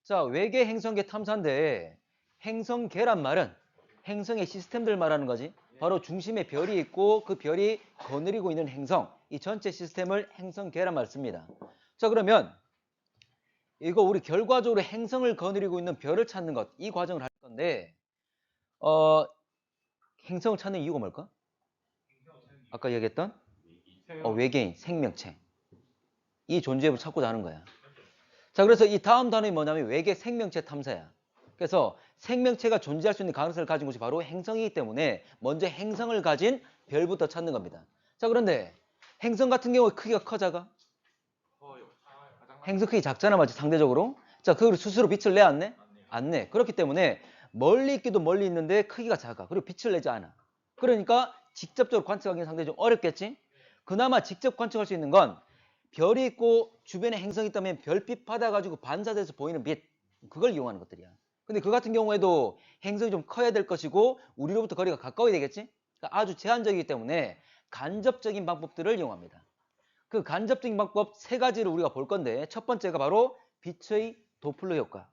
자, 외계 행성계 탐사인데 행성계란 말은 행성의 시스템들 말하는 거지. 바로 중심에 별이 있고 그 별이 거느리고 있는 행성, 이 전체 시스템을 행성계란 말 씁니다. 자, 그러면 이거 우리 결과적으로 행성을 거느리고 있는 별을 찾는 것, 이 과정을 할 건데 어, 행성을 찾는 이유가 뭘까? 아까 얘기했던 외계인, 생명체, 이 존재 여부를 찾고자 하는 거야. 자, 그래서 이 다음 단어는 뭐냐면 외계 생명체 탐사야. 그래서 생명체가 존재할 수 있는 가능성을 가진 곳이 바로 행성이기 때문에 먼저 행성을 가진 별부터 찾는 겁니다. 자, 그런데 행성 같은 경우에 크기가 커, 작아? 행성 크기 작잖아, 맞지? 상대적으로. 자, 그걸 스스로 빛을 내, 안 내? 안 내. 그렇기 때문에 멀리 있기도 멀리 있는데 크기가 작아. 그리고 빛을 내지 않아. 그러니까 직접적으로 관측하기는 상당히 좀 어렵겠지? 그나마 직접 관측할 수 있는 건 별이 있고 주변에 행성이 있다면 별빛 받아가지고 반사돼서 보이는 빛, 그걸 이용하는 것들이야. 근데 그 같은 경우에도 행성이 좀 커야 될 것이고 우리로부터 거리가 가까워야 되겠지? 그러니까 아주 제한적이기 때문에 간접적인 방법들을 이용합니다. 그 간접적인 방법 세 가지를 우리가 볼 건데 첫 번째가 바로 빛의 도플러 효과.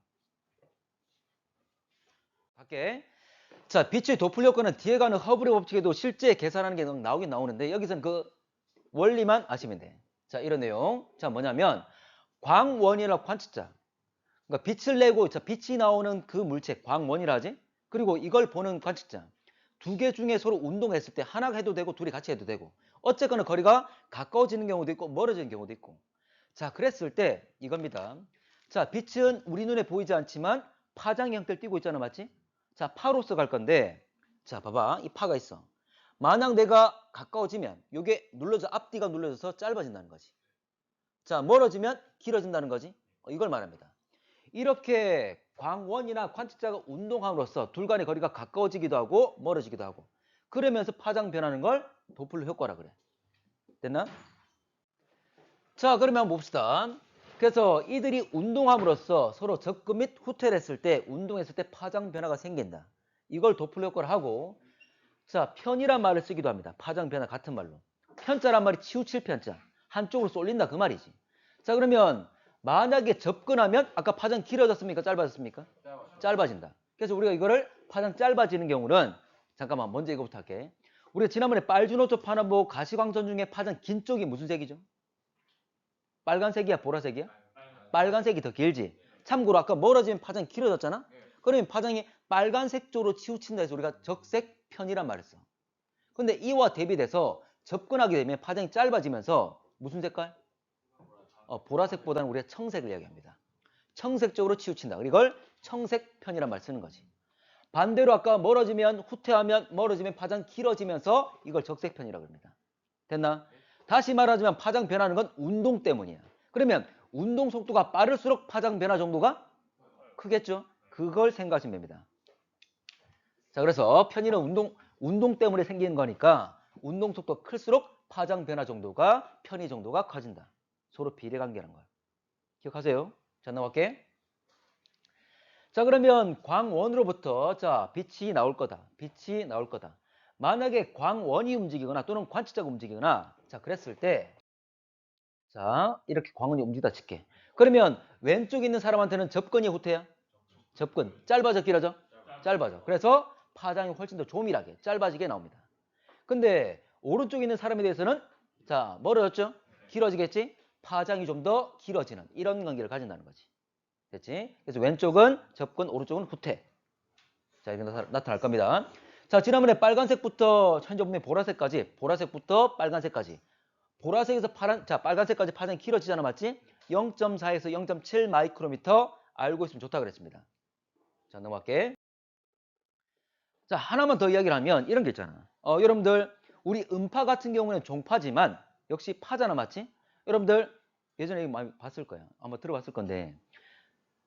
밖에 자, 빛의 도플러 효과는 뒤에 가는 허블의 법칙에도 실제 계산하는 게 나오긴 나오는데 여기서는 그 원리만 아시면 돼. 자, 이런 내용. 자, 뭐냐면 광원이라고 관측자. 그러니까 빛을 내고 자, 빛이 나오는 그 물체 광원이라 하지. 그리고 이걸 보는 관측자. 두 개 중에 서로 운동했을 때 하나가 해도 되고 둘이 같이 해도 되고. 어쨌거나 거리가 가까워지는 경우도 있고 멀어지는 경우도 있고. 자, 그랬을 때 이겁니다. 자, 빛은 우리 눈에 보이지 않지만 파장 형태를 띠고 있잖아, 맞지? 자, 파로서 갈 건데 자, 봐봐. 이 파가 있어. 만약 내가 가까워지면 이게 눌러져 앞뒤가 눌러져서 짧아진다는 거지. 자, 멀어지면 길어진다는 거지. 이걸 말합니다. 이렇게 광원이나 관측자가 운동함으로써 둘 간의 거리가 가까워지기도 하고 멀어지기도 하고 그러면서 파장 변하는 걸 도플러 효과라 그래. 됐나? 자, 그러면 한번 봅시다. 그래서 이들이 운동함으로써 서로 접근 및 후퇴를 했을 때 운동했을 때 파장 변화가 생긴다. 이걸 도플러 효과를 하고 자, 편이란 말을 쓰기도 합니다. 파장 변화 같은 말로. 편자란 말이 치우칠 편자. 한쪽으로 쏠린다 그 말이지. 자, 그러면 만약에 접근하면 아까 파장 길어졌습니까? 짧아졌습니까? 짧아진다. 그래서 우리가 이거를 파장 짧아지는 경우는 잠깐만 먼저 이거부터 할게. 우리가 지난번에 빨주노초 파나보 가시광선 중에 파장 긴 쪽이 무슨 색이죠? 빨간색이야 보라색이야? 빨간색이 더 길지. 참고로 아까 멀어지면 파장이 길어졌잖아. 그러면 파장이 빨간색 쪽으로 치우친다 해서 우리가 적색 편이란 말을 써. 근데 이와 대비돼서 접근하게 되면 파장이 짧아지면서 무슨 색깔? 보라색보다는 우리가 청색을 이야기합니다. 청색 쪽으로 치우친다. 이걸 청색편이란 말 쓰는 거지. 반대로 아까 멀어지면 후퇴하면 멀어지면 파장 길어지면서 이걸 적색편이라고 합니다. 됐나? 다시 말하자면 파장 변하는 건 운동 때문이야. 그러면 운동 속도가 빠를수록 파장 변화 정도가 크겠죠? 그걸 생각하시면 됩니다. 자, 그래서 편의는 운동 때문에 생기는 거니까 운동 속도가 클수록 파장 변화 정도가 편의 정도가 커진다. 서로 비례관계라는 거예요. 기억하세요? 자, 넘어갈게. 자, 그러면 광원으로부터 자, 빛이 나올 거다. 빛이 나올 거다. 만약에 광원이 움직이거나 또는 관측자가 움직이거나 자, 그랬을 때 자, 이렇게 광원이 움직이다 칠게. 그러면 왼쪽에 있는 사람한테는 접근이 후퇴야? 접근. 짧아져, 길어져? 짧아져. 그래서 파장이 훨씬 더 조밀하게 짧아지게 나옵니다. 근데 오른쪽에 있는 사람에 대해서는 자, 멀어졌죠? 길어지겠지? 파장이 좀 더 길어지는 이런 관계를 가진다는 거지. 됐지? 그래서 왼쪽은 접근, 오른쪽은 후퇴. 자, 이렇게 나타날 겁니다. 자, 지난번에 빨간색부터 현재 보면 보라색까지, 보라색부터 빨간색까지. 보라색에서 파란, 자, 빨간색까지 파장이 길어지잖아, 맞지? 0.4에서 0.7 마이크로미터 알고 있으면 좋다 그랬습니다. 자, 넘어갈게. 자, 하나만 더 이야기를 하면 이런 게 있잖아. 여러분들, 우리 음파 같은 경우는 종파지만 역시 파잖아, 맞지? 여러분들, 예전에 많이 봤을 거야. 아마 들어봤을 건데,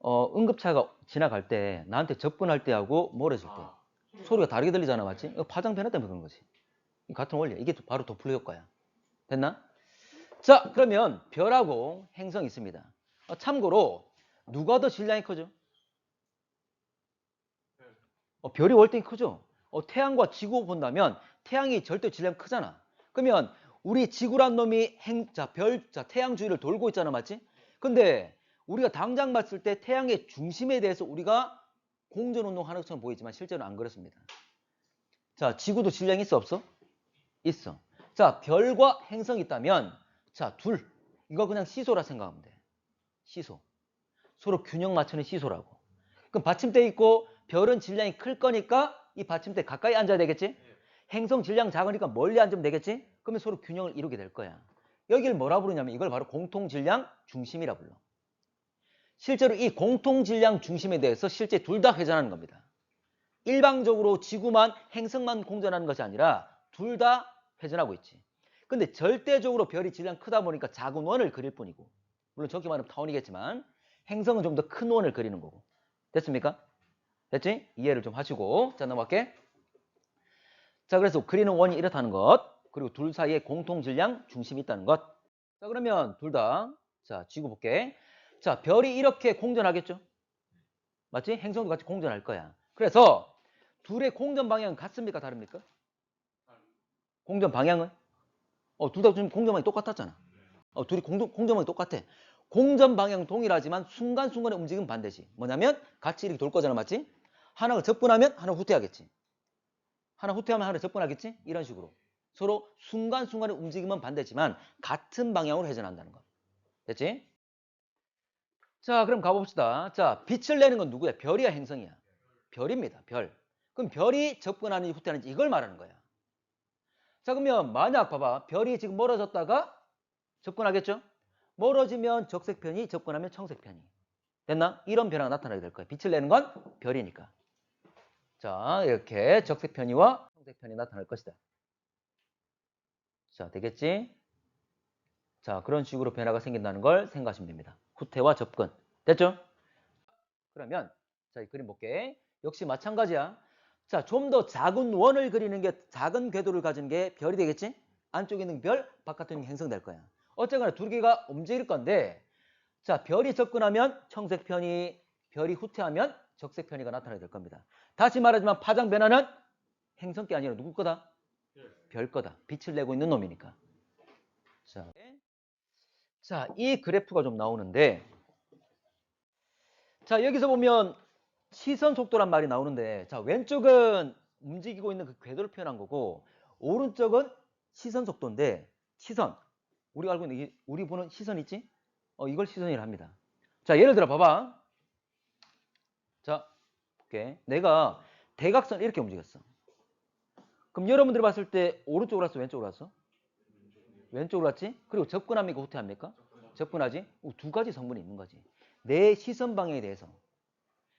응급차가 지나갈 때, 나한테 접근할 때하고 멀어질 때, 소리가 다르게 들리잖아, 맞지? 이거 파장 변화 때문에 그런 거지. 같은 원리야. 이게 바로 도플러 효과야. 됐나? 자, 그러면 별하고 행성이 있습니다. 참고로 누가 더 질량이 크죠? 별이 월등히 크죠? 태양과 지구 본다면 태양이 절대 질량이 크잖아. 그러면 우리 지구란 놈이 태양 주위를 돌고 있잖아, 맞지? 근데 우리가 당장 봤을 때 태양의 중심에 대해서 우리가 공전운동 하는 것처럼 보이지만 실제로는 안 그렇습니다. 자, 지구도 질량이 있어 없어? 있어. 자, 별과 행성이 있다면 자, 둘. 이거 그냥 시소라 생각하면 돼. 시소. 서로 균형 맞추는 시소라고. 그럼 받침대 있고 별은 질량이 클 거니까 이 받침대 가까이 앉아야 되겠지? 행성 질량 작으니까 멀리 앉으면 되겠지? 그러면 서로 균형을 이루게 될 거야. 여기를 뭐라 부르냐면 이걸 바로 공통질량 중심이라 불러. 실제로 이 공통질량 중심에 대해서 실제 둘 다 회전하는 겁니다. 일방적으로 지구만 행성만 공전하는 것이 아니라 둘 다 회전하고 있지. 근데 절대적으로 별이 질량 크다 보니까 작은 원을 그릴 뿐이고, 물론 저렇게 말하면 타원이겠지만 행성은 좀 더 큰 원을 그리는 거고. 됐습니까? 됐지? 이해를 좀 하시고. 자, 넘어갈게. 자, 그래서 그리는 원이 이렇다는 것, 그리고 둘 사이에 공통질량 중심이 있다는 것. 자, 그러면 둘 다, 자, 지구 볼게. 자, 별이 이렇게 공전하겠죠? 맞지? 행성도 같이 공전할 거야. 그래서 둘의 공전 방향은 같습니까? 다릅니까? 공전 방향은? 둘 다 지금 공전 방향이 똑같았잖아. 둘이 공전 방향이 똑같아. 공전 방향 동일하지만 순간순간의 움직임은 반대지. 뭐냐면 같이 이렇게 돌 거잖아. 맞지? 하나가 접근하면 하나 후퇴하겠지. 하나 후퇴하면 하나 접근하겠지? 이런 식으로. 서로 순간순간의 움직임은 반대지만 같은 방향으로 회전한다는 거. 됐지? 자, 그럼 가봅시다. 자, 빛을 내는 건 누구야? 별이야, 행성이야? 별입니다. 별. 그럼 별이 접근하는지 후퇴하는지 이걸 말하는 거야. 자, 그러면 만약 봐봐. 별이 지금 멀어졌다가 접근하겠죠? 멀어지면 적색편이, 접근하면 청색편이. 됐나? 이런 변화가 나타나게 될 거야. 빛을 내는 건 별이니까. 자, 이렇게 적색편이와 청색편이 나타날 것이다. 자, 되겠지? 자, 그런 식으로 변화가 생긴다는 걸 생각하시면 됩니다. 후퇴와 접근. 됐죠? 그러면 자, 이 그림 볼게. 역시 마찬가지야. 자, 좀 더 작은 원을 그리는 게, 작은 궤도를 가진 게 별이 되겠지? 안쪽에 있는 별, 바깥에 있는 행성 될 거야. 어쨌거나 두 개가 움직일 건데, 자, 별이 접근하면 청색편이, 별이 후퇴하면 적색편이가 나타나게 될 겁니다. 다시 말하지만 파장 변화는 행성 게 아니라 누구 거다? 별 거다. 빛을 내고 있는 놈이니까. 자, 이 그래프가 좀 나오는데, 자, 여기서 보면 시선 속도란 말이 나오는데, 자, 왼쪽은 움직이고 있는 그 궤도를 표현한 거고, 오른쪽은 시선 속도인데, 시선. 우리가 알고 있는, 우리 보는 시선 있지? 이걸 시선이라 합니다. 자, 예를 들어 봐봐. 자, 볼게. 내가 대각선 이렇게 움직였어. 그럼 여러분들이 봤을 때 오른쪽으로 왔어, 왼쪽으로 왔어? 왼쪽으로 왔지? 그리고 접근합니까, 후퇴합니까? 접근하지? 두 가지 성분이 있는 거지. 내 시선 방향에 대해서.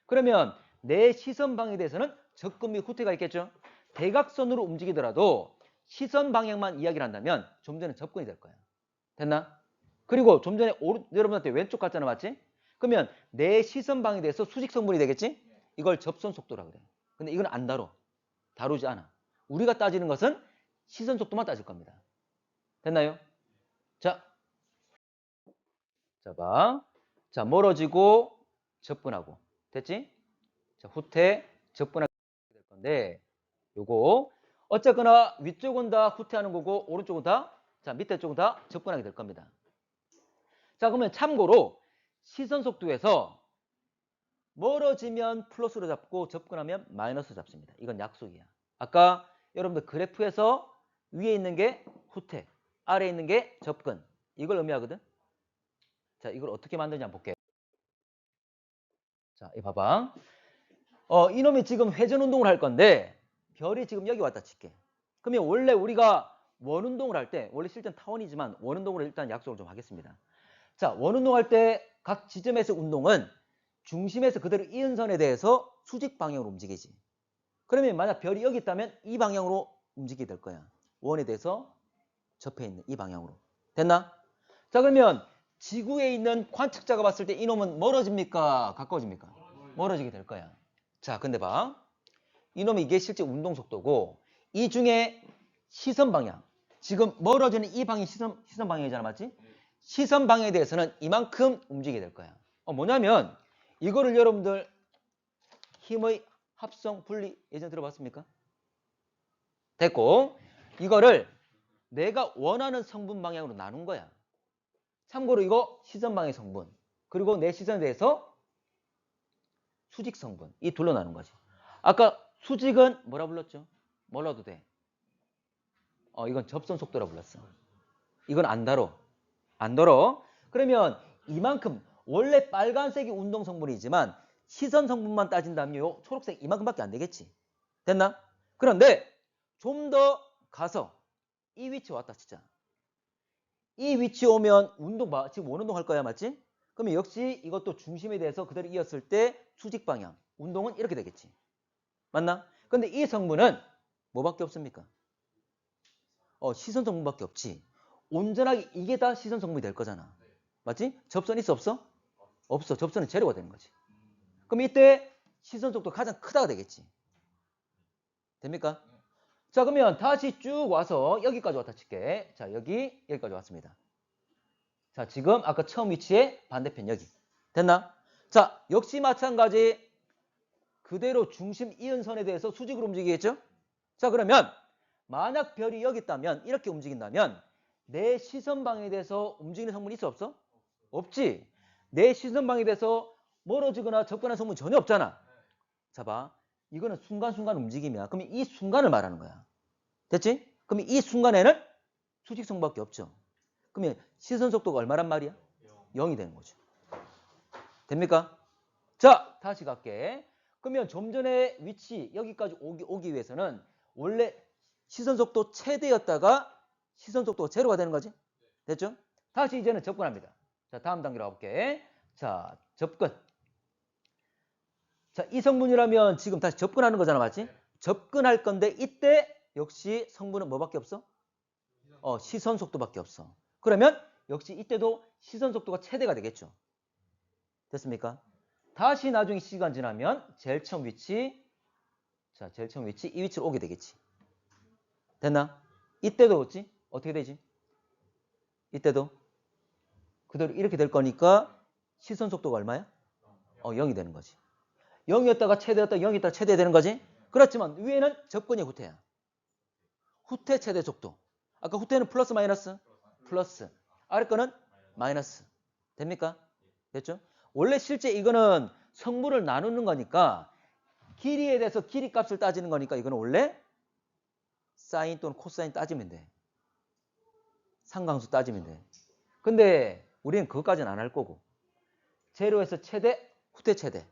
그러면 내 시선 방향에 대해서는 접근 및 후퇴가 있겠죠? 대각선으로 움직이더라도 시선 방향만 이야기를 한다면 좀 전에 접근이 될 거야. 됐나? 그리고 좀 전에 여러분한테 왼쪽 갔잖아, 맞지? 그러면 내 시선 방향에 대해서 수직 성분이 되겠지? 이걸 접선 속도라 그래. 근데 이건 안 다루지 않아. 우리가 따지는 것은 시선 속도만 따질 겁니다. 됐나요? 자, 자, 봐. 자, 멀어지고 접근하고. 됐지? 자, 후퇴, 접근하게 될 건데, 요거 어쨌거나 위쪽은 다 후퇴하는 거고 오른쪽은 다, 자, 밑에 쪽은 다 접근하게 될 겁니다. 자, 그러면 참고로 시선 속도에서 멀어지면 플러스로 잡고 접근하면 마이너스 잡습니다. 이건 약속이야. 아까 여러분들 그래프에서 위에 있는 게 후퇴, 아래에 있는 게 접근. 이걸 의미하거든. 자, 이걸 어떻게 만드냐 볼게. 자, 이 봐봐. 이놈이 지금 회전 운동을 할 건데 별이 지금 여기 왔다 칠게. 그러면 원래 우리가 원 운동을 할 때, 원래 실제는 타원이지만 원 운동을 일단 약속을 좀 하겠습니다. 자, 원 운동할 때 각 지점에서 운동은 중심에서 그대로 이은선에 대해서 수직 방향으로 움직이지. 그러면 만약 별이 여기 있다면 이 방향으로 움직이게 될 거야. 원에 대해서 접해 있는 이 방향으로. 됐나? 자, 그러면 지구에 있는 관측자가 봤을 때 이놈은 멀어집니까? 가까워집니까? 멀어지게 될 거야. 자, 근데 봐. 이놈이 이게 실제 운동 속도고, 이 중에 시선 방향. 지금 멀어지는 이 방향이 시선 방향이잖아, 맞지? 시선 방향에 대해서는 이만큼 움직이게 될 거야. 뭐냐면 이거를 여러분들 힘의 합성 분리 예전에 들어봤습니까? 됐고, 이거를 내가 원하는 성분 방향으로 나눈 거야. 참고로 이거 시선 방향 성분. 그리고 내 시선에 대해서 수직 성분. 이 둘로 나눈 거지. 아까 수직은 뭐라 불렀죠? 뭘로도 돼? 이건 접선 속도라 불렀어. 이건 안 다뤄. 안 다뤄. 그러면 이만큼 원래 빨간색이 운동 성분이지만 시선 성분만 따진다면 초록색 이만큼밖에 안 되겠지. 됐나? 그런데 좀 더 가서 이 위치 왔다 진짜. 이 위치 오면 운동 봐. 지금 원운동 할 거야, 맞지? 그러면 역시 이것도 중심에 대해서 그대로 이었을 때 수직 방향. 운동은 이렇게 되겠지. 맞나? 근데 이 성분은 뭐밖에 없습니까? 시선 성분밖에 없지. 온전하게 이게 다 시선 성분이 될 거잖아. 맞지? 접선 있어 없어? 없어. 접선은 제로가 되는 거지. 그럼 이때 시선 속도가 가장 크다가 되겠지. 됩니까? 자, 그러면 다시 쭉 와서 여기까지 왔다 칠게. 자, 여기까지 왔습니다. 자, 지금 아까 처음 위치에 반대편 여기. 됐나? 자, 역시 마찬가지 그대로 중심 이은선에 대해서 수직으로 움직이겠죠? 자, 그러면 만약 별이 여기 있다면 이렇게 움직인다면 내 시선 방향에 대해서 움직이는 성분이 있어 없어? 없지. 내 시선 방향에 대해서 멀어지거나 접근하는 성분이 전혀 없잖아. 자, 봐. 이거는 순간순간 움직임이야. 그러면 이 순간을 말하는 거야. 됐지? 그러면 이 순간에는 수직 성분밖에 없죠. 그러면 시선 속도가 얼마란 말이야? 0이 되는 거죠. 됩니까? 자, 다시 갈게. 그러면 좀 전에 위치 여기까지 오기 위해서는 원래 시선 속도 최대였다가 시선 속도가 제로가 되는 거지. 됐죠? 다시 이제는 접근합니다. 자, 다음 단계로 가볼게. 자, 접근. 자, 이 성분이라면 지금 다시 접근하는 거잖아, 맞지? 접근할 건데 이때 역시 성분은 뭐밖에 없어? 시선 속도밖에 없어. 그러면 역시 이때도 시선 속도가 최대가 되겠죠. 됐습니까? 다시 나중에 시간 지나면 제일 처음 위치, 자, 제일 처음 위치, 이 위치로 오게 되겠지. 됐나? 이때도 어찌? 어떻게 되지? 이때도 그대로 이렇게 될 거니까 시선 속도가 얼마야? 0이 되는 거지. 0이었다가 최대였다가 0이었다가 최대 되는 거지. 그렇지만 위에는 접근이 후퇴야. 후퇴 최대 속도. 아까 후퇴는 플러스 마이너스? 플러스. 아래 거는 마이너스. 됩니까? 됐죠? 원래 실제 이거는 성분을 나누는 거니까 길이에 대해서 길이 값을 따지는 거니까 이거는 원래 사인 또는 코사인 따지면 돼. 상강수 따지면 돼. 근데 우리는 그것까지는 안 할 거고 제로에서 최대, 후퇴 최대,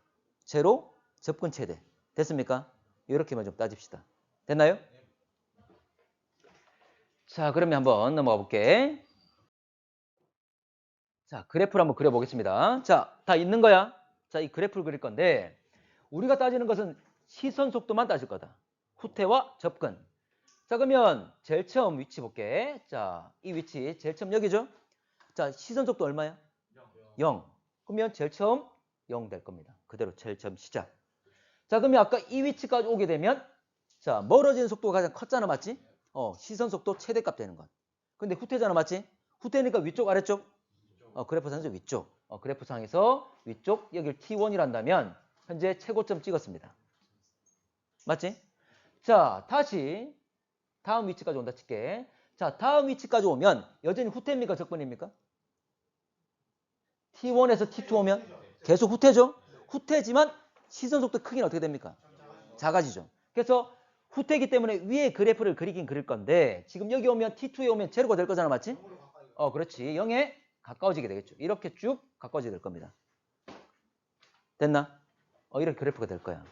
제로, 접근 최대. 됐습니까? 이렇게만 좀 따집시다. 됐나요? 자, 그러면 한번 넘어가 볼게. 자, 그래프를 한번 그려보겠습니다. 자, 다 있는 거야. 자, 이 그래프를 그릴 건데 우리가 따지는 것은 시선 속도만 따질 거다. 후퇴와 접근. 자, 그러면 제일 처음 위치 볼게. 자, 이 위치 제일 처음 여기죠? 자, 시선 속도 얼마야? 0. 그러면 제일 처음 0 될 겁니다. 그대로 제일 처음 시작. 자, 그러면 아까 이 위치까지 오게 되면 자, 멀어지는 속도가 가장 컸잖아, 맞지? 시선 속도 최대값 되는 것. 근데 후퇴잖아, 맞지? 후퇴니까 위쪽, 아래쪽? 그래프상에서 위쪽. 그래프상에서 위쪽, 여길 T1이란다면 현재 최고점 찍었습니다. 맞지? 자, 다시 다음 위치까지 온다 칠게. 자, 다음 위치까지 오면 여전히 후퇴입니까? 접근입니까? T1에서 T2 오면 계속 후퇴죠? 후퇴지만 시선 속도 크기는 어떻게 됩니까? 작아지죠. 그래서 후퇴이기 때문에 위에 그래프를 그리긴 그릴 건데 지금 여기 오면 T2에 오면 제로가 될 거잖아, 맞지? 그렇지. 0에 가까워지게 되겠죠. 이렇게 쭉 가까워지게 될 겁니다. 됐나? 이렇게 그래프가 될 거야.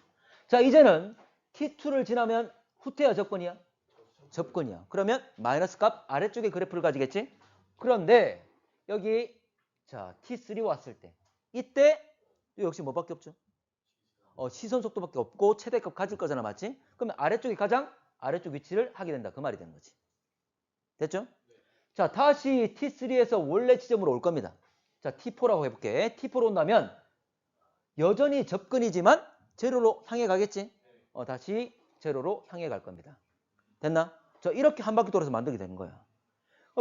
자, 이제는 T2를 지나면 후퇴야, 접근이야? 접근이야. 그러면 마이너스 값 아래쪽에 그래프를 가지겠지? 그런데 여기 자 T3 왔을 때 이때 역시 뭐밖에 없죠? 시선 속도밖에 없고 최대값 가질 거잖아, 맞지? 그러면 아래쪽이 가장 아래쪽 위치를 하게 된다. 그 말이 되는 거지. 됐죠? 자, 다시 T3에서 원래 지점으로 올 겁니다. 자, T4라고 해볼게. T4로 온다면 여전히 접근이지만 제로로 향해 가겠지? 다시 제로로 향해 갈 겁니다. 됐나? 자, 이렇게 한 바퀴 돌아서 만들게 되는 거야.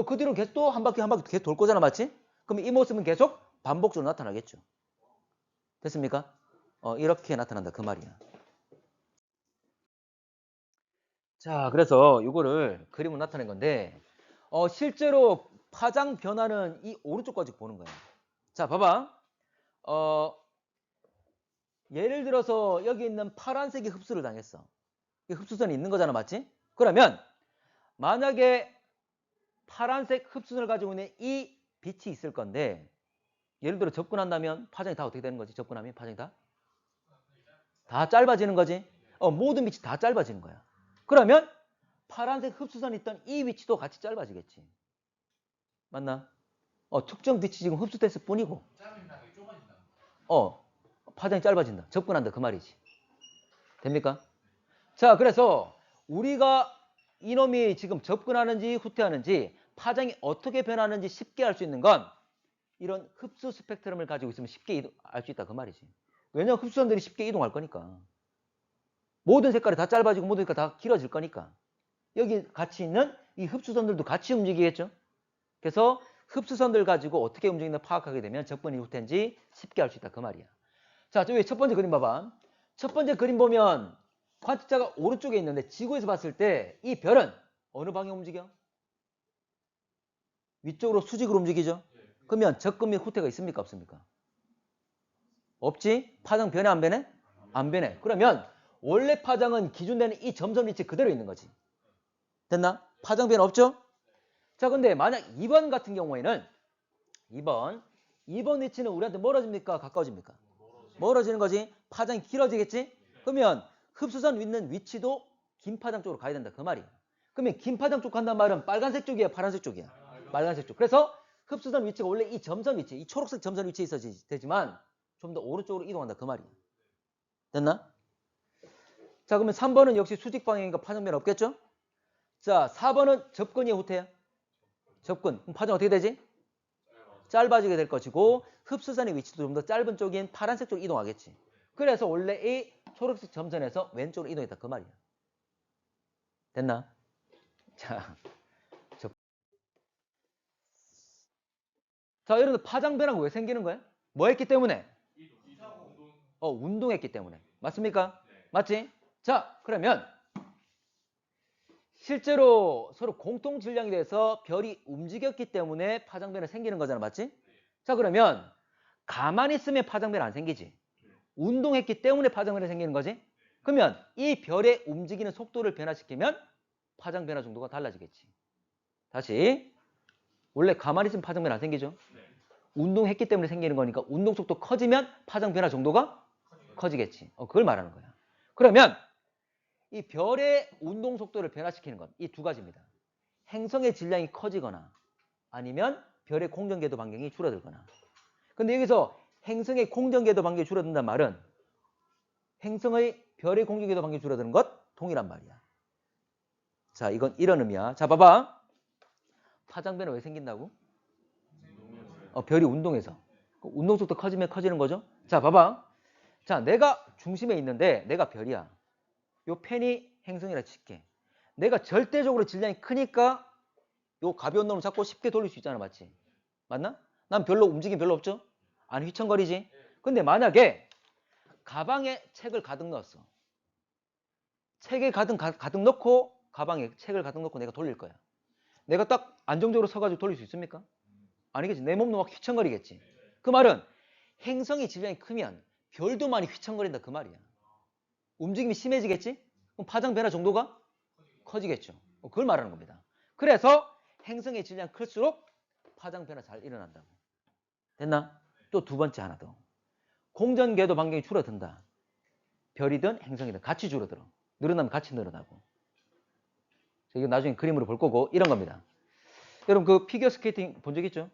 그 뒤로 계속 또 한 바퀴 계속 돌 거잖아, 맞지? 그럼 이 모습은 계속 반복적으로 나타나겠죠. 됐습니까? 이렇게 나타난다, 그 말이야. 자, 그래서 이거를 그림으로 나타낸 건데 실제로 파장 변화는 이 오른쪽까지 보는 거야. 자, 봐봐. 예를 들어서 여기 있는 파란색이 흡수를 당했어. 흡수선이 있는 거잖아, 맞지? 그러면 만약에 파란색 흡수선을 가지고 있는 이 빛이 있을 건데 예를 들어 접근한다면 파장이 다 어떻게 되는 거지? 접근하면 파장이 다 짧아지는 거지? 모든 빛이 다 짧아지는 거야. 그러면 파란색 흡수선이 있던 이 위치도 같이 짧아지겠지. 맞나? 특정 빛이 지금 흡수됐을 뿐이고 파장이 짧아진다. 접근한다. 그 말이지. 됩니까? 자, 그래서 우리가 이놈이 지금 접근하는지 후퇴하는지 파장이 어떻게 변하는지 쉽게 알 수 있는 건 이런 흡수 스펙트럼을 가지고 있으면 쉽게 알 수 있다. 그 말이지. 왜냐하면 흡수선들이 쉽게 이동할 거니까. 모든 색깔이 다 짧아지고 모든 색깔이 다 길어질 거니까. 여기 같이 있는 이 흡수선들도 같이 움직이겠죠. 그래서 흡수선들 가지고 어떻게 움직이는지 파악하게 되면 접근이 후퇴인지 쉽게 알 수 있다. 그 말이야. 자, 저기 첫 번째 그림 봐봐. 첫 번째 그림 보면 관측자가 오른쪽에 있는데 지구에서 봤을 때 이 별은 어느 방향 움직여? 위쪽으로 수직으로 움직이죠? 그러면 접근 및 후퇴가 있습니까? 없습니까? 없지? 파장 변해 안 변해? 안 변해. 그러면 원래 파장은 기준되는 이 점선 위치 그대로 있는 거지. 됐나? 파장 변화 없죠? 자, 근데 만약 2번 같은 경우에는 2번 위치는 우리한테 멀어집니까? 가까워집니까? 멀어지는 거지. 파장이 길어지겠지? 그러면 흡수선 있는 위치도 긴 파장 쪽으로 가야 된다. 그 말이야. 그러면 긴 파장 쪽 간단 말은 빨간색 쪽이야? 파란색 쪽이야? 빨간색 쪽. 그래서 흡수선 위치가 원래 이 점선 위치, 이 초록색 점선 위치에 있어야 되지만 좀 더 오른쪽으로 이동한다. 그 말이야. 됐나? 자, 그러면 3번은 역시 수직 방향이니까 파장 변화 없겠죠? 자, 4번은 접근이야, 후퇴야? 접근. 그럼 파장 어떻게 되지? 짧아지게 될 것이고 흡수선의 위치도 좀 더 짧은 쪽인 파란색 쪽으로 이동하겠지. 그래서 원래 이 초록색 점선에서 왼쪽으로 이동했다. 그 말이야. 됐나? 자, 여러분들 파장 변화가 왜 생기는 거야? 뭐 했기 때문에? 운동했기 때문에. 맞습니까? 맞지? 자, 그러면 실제로 서로 공통 질량이 돼서 별이 움직였기 때문에 파장 변화 생기는 거잖아. 맞지? 자, 그러면 가만히 있으면 파장 변화 안 생기지. 운동했기 때문에 파장 변화 생기는 거지. 그러면 이 별의 움직이는 속도를 변화시키면 파장 변화 정도가 달라지겠지. 다시. 원래 가만히 있으면 파장 변화 안 생기죠. 운동했기 때문에 생기는 거니까 운동 속도 커지면 파장 변화 정도가 커지겠지. 그걸 말하는 거야. 그러면 이 별의 운동 속도를 변화시키는 건 이 두 가지입니다. 행성의 질량이 커지거나 아니면 별의 공전궤도 반경이 줄어들거나. 근데 여기서 행성의 공전궤도 반경이 줄어든다는 말은 행성의 별의 공전궤도 반경이 줄어드는 것 동일한 말이야. 자, 이건 이런 의미야. 자, 봐봐. 파장 변화 왜 생긴다고? 별이 운동해서. 운동 속도 커지면 커지는 거죠? 자, 봐봐. 자, 내가 중심에 있는데 내가 별이야. 요 펜이 행성이라 칠게. 내가 절대적으로 질량이 크니까 요 가벼운 놈을 잡고 쉽게 돌릴 수 있잖아. 맞지? 맞나? 난 별로 움직임 별로 없죠? 안 휘청거리지? 근데 만약에 가방에 책을 가득 넣었어. 책에 가득 넣고 가방에 책을 가득 넣고 내가 돌릴 거야. 내가 딱 안정적으로 서가지고 돌릴 수 있습니까? 아니겠지. 내 몸도 막 휘청거리겠지. 그 말은 행성의 질량이 크면 별도 많이 휘청거린다. 그 말이야. 움직임이 심해지겠지? 그럼 파장 변화 정도가 커지겠죠. 그걸 말하는 겁니다. 그래서 행성의 질량이 클수록 파장 변화 잘 일어난다고. 됐나? 또 두 번째 하나 더. 공전궤도 반경이 줄어든다. 별이든 행성이든 같이 줄어들어. 늘어나면 같이 늘어나고. 이거 나중에 그림으로 볼 거고 이런 겁니다. 여러분 그 피겨 스케이팅 본 적 있죠?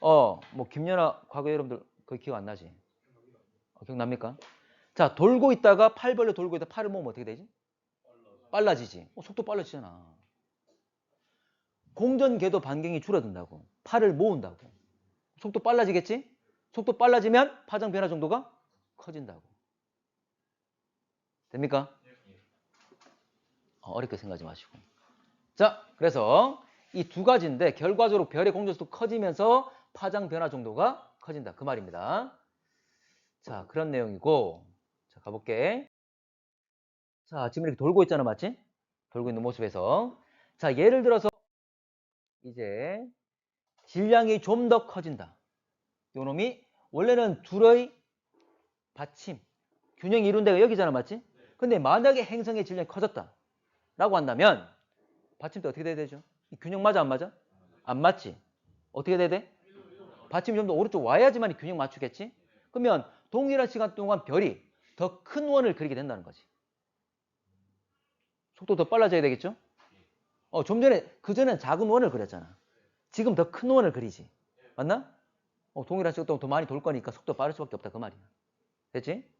뭐 김연아 과거 여러분들 그거 기억 안 나지? 기억납니까? 자, 돌고 있다가 팔 벌려 돌고 있다가 팔을 모으면 어떻게 되지? 빨라지지. 속도 빨라지잖아. 공전궤도 반경이 줄어든다고. 팔을 모은다고. 속도 빨라지겠지? 속도 빨라지면 파장 변화 정도가 커진다고. 됩니까? 어렵게 생각하지 마시고. 자, 그래서 이 두 가지인데 결과적으로 별의 공전수도 커지면서 파장 변화 정도가 커진다. 그 말입니다. 자, 그런 내용이고. 자, 가볼게. 자, 지금 이렇게 돌고 있잖아. 맞지? 돌고 있는 모습에서. 자, 예를 들어서 이제 질량이 좀 더 커진다. 요놈이 원래는 둘의 받침, 균형이 이룬 데가 여기잖아, 맞지? 근데 만약에 행성의 질량이 커졌다 라고 한다면 받침대 어떻게 돼야 되죠? 이 균형 맞아, 안 맞아? 안 맞지? 어떻게 돼야 돼? 받침이 좀 더 오른쪽 와야지만 이 균형 맞추겠지? 그러면 동일한 시간 동안 별이 더 큰 원을 그리게 된다는 거지. 속도 더 빨라져야 되겠죠? 좀 전에, 그전엔 작은 원을 그렸잖아. 지금 더 큰 원을 그리지. 맞나? 동일한 시간 동안 더 많이 돌 거니까 속도 빠를 수밖에 없다. 그 말이야. 됐지?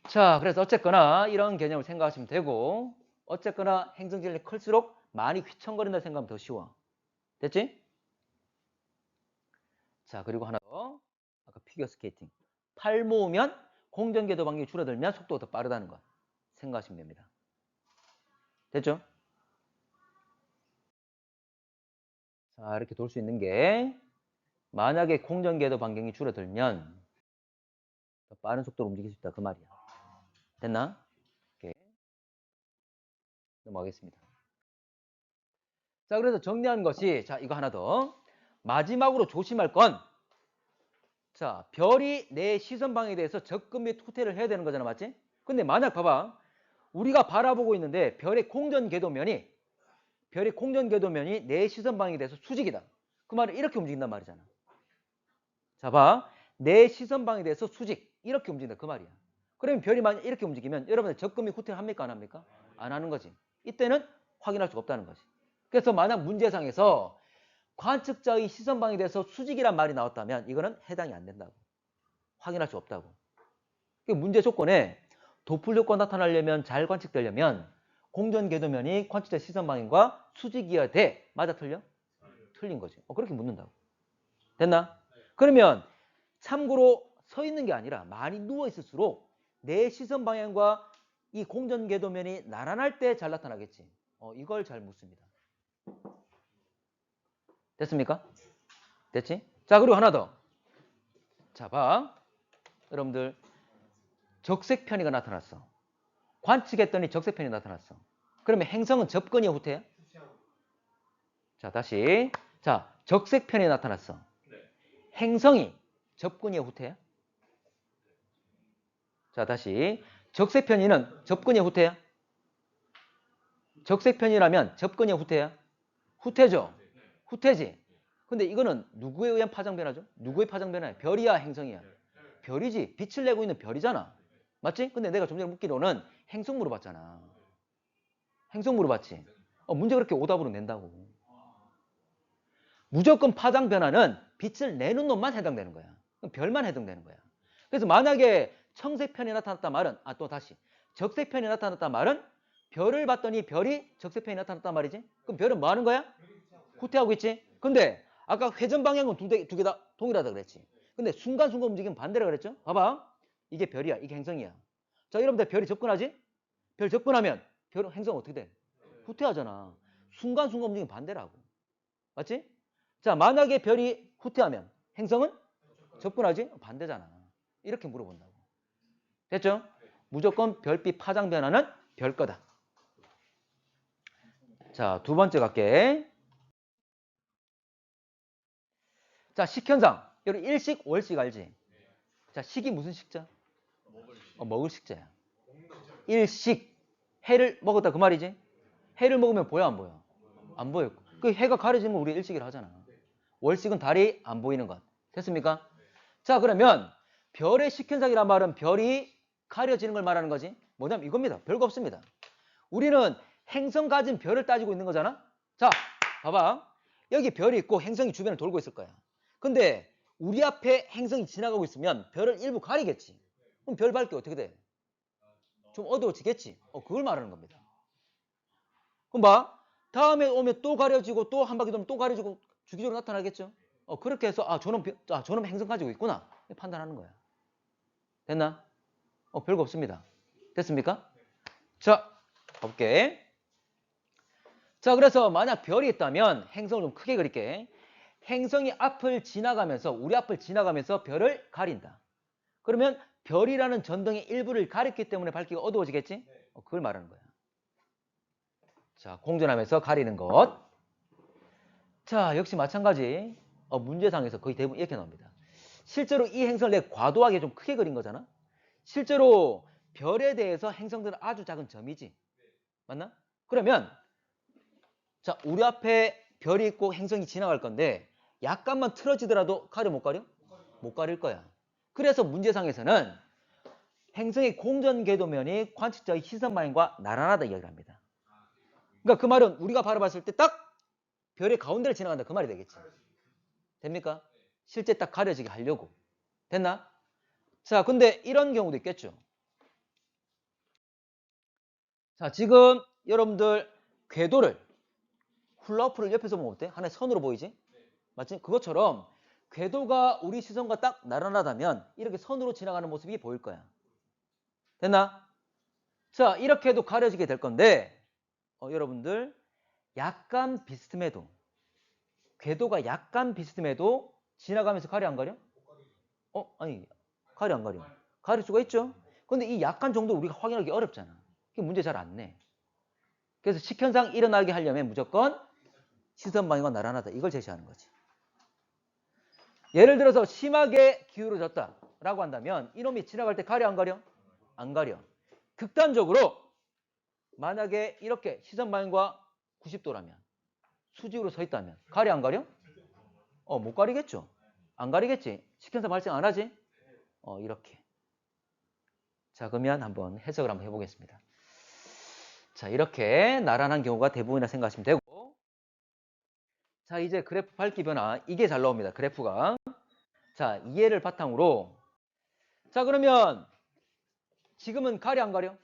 자, 그래서 어쨌거나 이런 개념을 생각하시면 되고, 어쨌거나 행성질량이 클수록 많이 휘청거린다 생각하면 더 쉬워. 됐지? 자, 그리고 하나 더. 아까 피겨스케이팅. 팔 모으면 공전궤도 반경이 줄어들면 속도가 더 빠르다는 거 생각하시면 됩니다. 됐죠? 자, 이렇게 돌 수 있는 게 만약에 공전궤도 반경이 줄어들면 더 빠른 속도로 움직일 수 있다. 그 말이야. 됐나? 오케이. 넘어가겠습니다. 자, 그래서 정리한 것이, 자, 이거 하나 더. 마지막으로 조심할 건, 자, 별이 내 시선 방향에 대해서 접근 및 후퇴를 해야 되는 거잖아. 맞지? 근데 만약 봐봐. 우리가 바라보고 있는데 별의 공전궤도면이 내 시선 방향에 대해서 수직이다. 그 말은 이렇게 움직인단 말이잖아. 자, 봐. 내 시선 방향에 대해서 수직. 이렇게 움직인다. 그 말이야. 그러면 별이 만약 이렇게 움직이면 여러분들 접근 및 후퇴를 합니까? 안 합니까? 안 하는 거지. 이때는 확인할 수가 없다는 거지. 그래서 만약 문제상에서 관측자의 시선 방향에 대해서 수직이란 말이 나왔다면 이거는 해당이 안 된다고. 확인할 수 없다고. 문제 조건에 도플 효과 나타나려면, 잘 관측되려면 공전궤도면이 관측자 시선 방향과 수직이어야 돼. 맞아, 틀려? 틀린 거지. 그렇게 묻는다고. 됐나? 그러면 참고로 서 있는 게 아니라 많이 누워 있을수록 내 시선 방향과 이 공전궤도면이 나란할 때 잘 나타나겠지. 이걸 잘 묻습니다. 됐습니까? 됐지? 자, 그리고 하나 더. 자, 봐. 여러분들, 적색편이가 나타났어. 관측했더니 적색편이 나타났어. 그러면 행성은 접근이야, 후퇴야? 자, 다시. 자, 적색편이 나타났어. 행성이 접근이야, 후퇴야? 자, 다시. 적색편이는 접근이야, 후퇴야? 적색편이라면 접근이야, 후퇴야? 후퇴죠? 후퇴지. 근데 이거는 누구에 의한 파장 변화죠? 누구의 파장 변화야? 별이야, 행성이야? 별이지. 빛을 내고 있는 별이잖아. 맞지? 근데 내가 좀 전에 묻기로는 행성 물어봤잖아. 행성 물어봤지? 문제 그렇게 오답으로 낸다고. 무조건 파장 변화는 빛을 내는 놈만 해당되는 거야. 별만 해당되는 거야. 그래서 만약에 청색편이 나타났다 말은, 또 다시. 적색편이 나타났다 말은 별을 봤더니 별이 적색편이 나타났단 말이지? 그럼 별은 뭐 하는 거야? 후퇴하고 있지? 근데 아까 회전 방향은 두 개 다 동일하다 그랬지? 근데 순간순간 움직이면 반대라 그랬죠? 봐봐. 이게 별이야. 이게 행성이야. 자, 여러분들 별이 접근하지? 별 접근하면 별은 행성 어떻게 돼? 후퇴하잖아. 순간순간 움직이면 반대라고. 맞지? 자, 만약에 별이 후퇴하면 행성은 접근하지? 반대잖아. 이렇게 물어본다고. 됐죠? 무조건 별빛 파장 변화는 별 거다. 자, 두 번째 갈게. 자, 식현상. 여기 일식, 월식 알지? 자, 식이 무슨 식자? 먹을 식자야. 일식. 해를 먹었다 그 말이지? 해를 먹으면 보여, 안 보여? 안 보여. 그 해가 가려지면 우리 일식이라 하잖아. 월식은 달이 안 보이는 것. 됐습니까? 자, 그러면 별의 식현상이란 말은 별이 가려지는 걸 말하는 거지. 뭐냐면 이겁니다. 별거 없습니다. 우리는 행성 가진 별을 따지고 있는 거잖아. 자, 봐봐. 여기 별이 있고 행성이 주변을 돌고 있을 거야. 근데 우리 앞에 행성이 지나가고 있으면 별을 일부 가리겠지. 그럼 별 밝기 어떻게 돼? 좀 어두워지겠지. 그걸 말하는 겁니다. 그럼 봐. 다음에 오면 또 가려지고 또 한 바퀴 돌면 또 가려지고 주기적으로 나타나겠죠. 그렇게 해서 저놈 행성 가지고 있구나. 판단하는 거야. 됐나? 별거 없습니다. 됐습니까? 자, 가볼게. 자, 그래서 만약 별이 있다면 행성을 좀 크게 그릴게. 행성이 우리 앞을 지나가면서 별을 가린다. 그러면 별이라는 전등의 일부를 가렸기 때문에 밝기가 어두워지겠지? 그걸 말하는 거야. 자, 공전하면서 가리는 것. 자, 역시 마찬가지. 문제상에서 거의 대부분 이렇게 나옵니다. 실제로 이 행성을 내가 과도하게 좀 크게 그린 거잖아. 실제로 별에 대해서 행성들은 아주 작은 점이지. 맞나? 그러면 자, 우리 앞에 별이 있고 행성이 지나갈 건데 약간만 틀어지더라도 가려 못 가려? 못 가릴 거야. 그래서 문제상에서는 행성의 공전 궤도면이 관측자의 시선 방향과 나란하다 이야기를 합니다. 그러니까 그 말은 우리가 바라봤을 때 딱 별의 가운데를 지나간다 그 말이 되겠지. 됩니까? 실제 딱 가려지게 하려고. 됐나? 자, 근데 이런 경우도 있겠죠. 자, 지금 여러분들 궤도를 훌라후프를 옆에서 보면 어때? 하나의 선으로 보이지? 맞지? 그것처럼 궤도가 우리 시선과 딱 나란하다면 이렇게 선으로 지나가는 모습이 보일 거야. 됐나? 자, 이렇게 해도 가려지게 될 건데 여러분들 약간 비스듬해도 궤도가 약간 비스듬해도 지나가면서 가려 안 가려? 아니 가려 안 가려? 가릴 수가 있죠. 근데 이 약간 정도 우리가 확인하기 어렵잖아. 그게 문제 잘 안 내. 그래서 식현상 일어나게 하려면 무조건 시선 방향과 나란하다 이걸 제시하는 거지. 예를 들어서 심하게 기울어졌다라고 한다면 이놈이 지나갈 때 가려 안 가려? 안 가려. 극단적으로 만약에 이렇게 시선 방향과 90도라면 수직으로 서 있다면 가려 안 가려? 못 가리겠죠. 안 가리겠지. 식현상 발생 안 하지? 이렇게. 자, 그러면 한번 해석을 한번 해보겠습니다. 자, 이렇게 나란한 경우가 대부분이라 생각하시면 되고 자, 이제 그래프 밝기 변화 이게 잘 나옵니다. 그래프가. 자, 이해를 바탕으로 자, 그러면 지금은 가려 안 가려?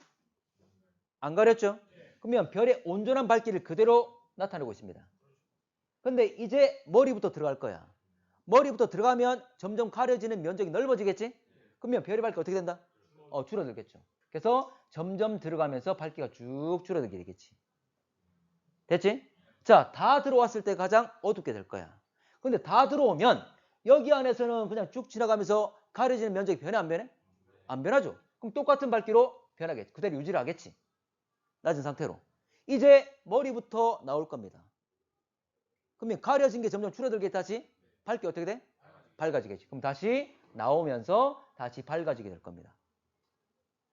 안 가렸죠? 그러면 별의 온전한 밝기를 그대로 나타내고 있습니다. 근데 이제 머리부터 들어갈 거야. 머리부터 들어가면 점점 가려지는 면적이 넓어지겠지? 그러면 별의 밝기가 어떻게 된다? 줄어들겠죠. 그래서 점점 들어가면서 밝기가 쭉 줄어들게 되겠지. 됐지? 자, 다 들어왔을 때 가장 어둡게 될 거야. 근데 다 들어오면 여기 안에서는 그냥 쭉 지나가면서 가려지는 면적이 변해 안 변해? 안 변하죠. 그럼 똑같은 밝기로 변하겠지. 그대로 유지를 하겠지. 낮은 상태로. 이제 머리부터 나올 겁니다. 그러면 가려진 게 점점 줄어들게 다시 밝기 어떻게 돼? 밝아지겠지. 그럼 다시 나오면서 다시 밝아지게 될 겁니다.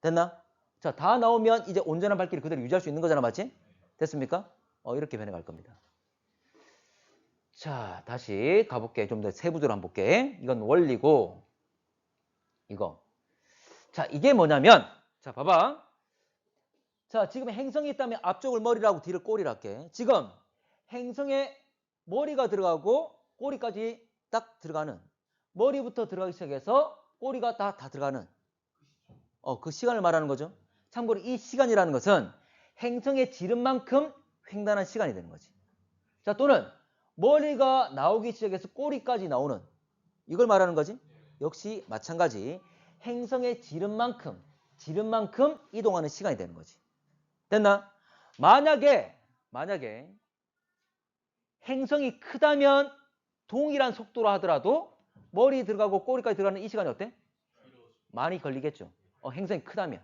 됐나? 자, 다 나오면 이제 온전한 밝기를 그대로 유지할 수 있는 거잖아. 맞지? 됐습니까? 이렇게 변해갈 겁니다. 자, 다시 가볼게. 좀 더 세부적으로 한번 볼게. 이건 원리고 이거. 자, 이게 뭐냐면 자, 봐봐. 자, 지금 행성이 있다면 앞쪽을 머리라고 뒤를 꼬리라 할게. 지금 행성에 머리가 들어가고 꼬리까지 딱 들어가는 머리부터 들어가기 시작해서 꼬리가 다 들어가는 그 시간을 말하는 거죠. 참고로 이 시간이라는 것은 행성의 지름만큼 횡단한 시간이 되는 거지. 자, 또는 머리가 나오기 시작해서 꼬리까지 나오는 이걸 말하는 거지. 역시 마찬가지 행성의 지름만큼 이동하는 시간이 되는 거지. 됐나? 만약에 행성이 크다면 동일한 속도로 하더라도 머리 들어가고 꼬리까지 들어가는 이 시간이 어때? 많이 걸리겠죠. 행성이 크다면.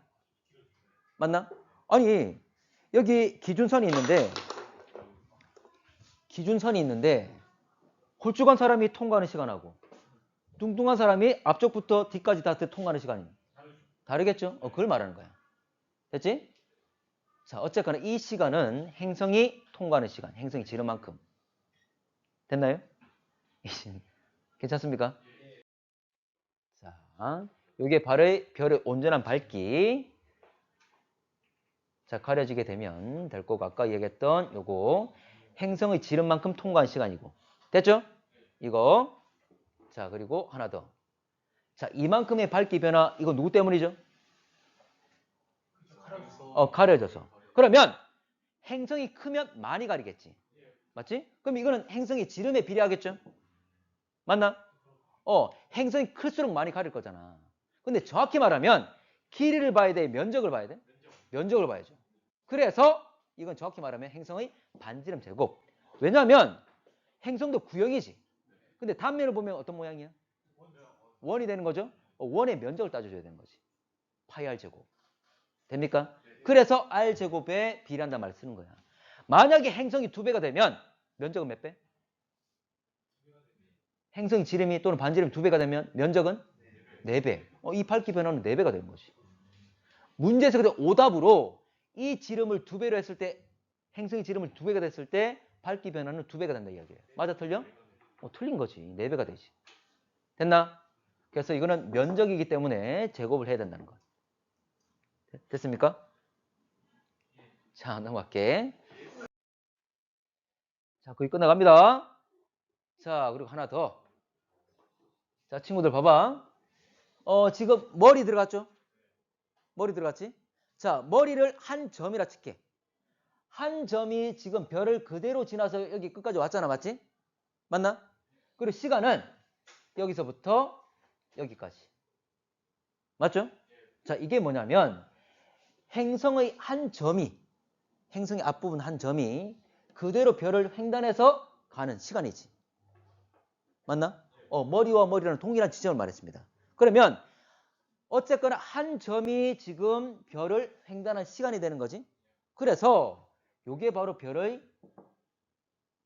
맞나? 아니 여기 기준선이 있는데 홀쭉한 사람이 통과하는 시간하고 뚱뚱한 사람이 앞쪽부터 뒤까지 다 통과하는 시간이 다르겠죠? 그걸 말하는 거야. 됐지? 자, 어쨌거나 이 시간은 행성이 통과하는 시간, 행성이 지름만큼. 됐나요? 괜찮습니까? 자, 이게 바로 별의 온전한 밝기. 자, 가려지게 되면 될 거고 아까 얘기했던 요거 행성의 지름만큼 통과한 시간이고. 됐죠? 이거. 자, 그리고 하나 더. 자, 이만큼의 밝기 변화 이거 누구 때문이죠? 가려져서. 그러면 행성이 크면 많이 가리겠지. 맞지? 그럼 이거는 행성의 지름에 비례하겠죠? 맞나? 행성이 클수록 많이 가릴 거잖아. 근데 정확히 말하면 길이를 봐야 돼? 면적을 봐야 돼? 면적을 봐야죠. 그래서 이건 정확히 말하면 행성의 반지름 제곱. 왜냐하면 행성도 구형이지. 근데 단면을 보면 어떤 모양이야? 원이 되는 거죠? 원의 면적을 따져줘야 되는 거지. 파이 r 제곱. 됩니까? 그래서 r 제곱에 비례한다는 말을 쓰는 거야. 만약에 행성이 2배가 되면 면적은 몇 배? 행성 지름이 또는 반지름 2배가 되면 면적은 4배. 이 밝기 변화는 4배가 되는 거지. 문제에서 그때 오답으로 이 지름을 2배로 했을 때, 행성의 지름을 2배가 됐을 때 밝기 변화는 2배가 된다 이야기예요. 맞아, 틀려? 틀린 거지. 4배가 되지. 됐나? 그래서 이거는 면적이기 때문에 제곱을 해야 된다는 거. 됐습니까? 자, 넘어갈게. 자, 거의 끝나갑니다. 자, 그리고 하나 더. 자, 친구들 봐봐. 지금 머리 들어갔죠? 머리 들어갔지? 자, 머리를 한 점이라 칠게. 한 점이 지금 별을 그대로 지나서 여기 끝까지 왔잖아, 맞지? 맞나? 그리고 시간은 여기서부터 여기까지. 맞죠? 자, 이게 뭐냐면 행성의 한 점이, 행성의 앞부분 한 점이 그대로 별을 횡단해서 가는 시간이지. 맞나? 머리와 머리라는 동일한 지점을 말했습니다. 그러면 어쨌거나 한 점이 지금 별을 횡단한 시간이 되는 거지. 그래서 이게 바로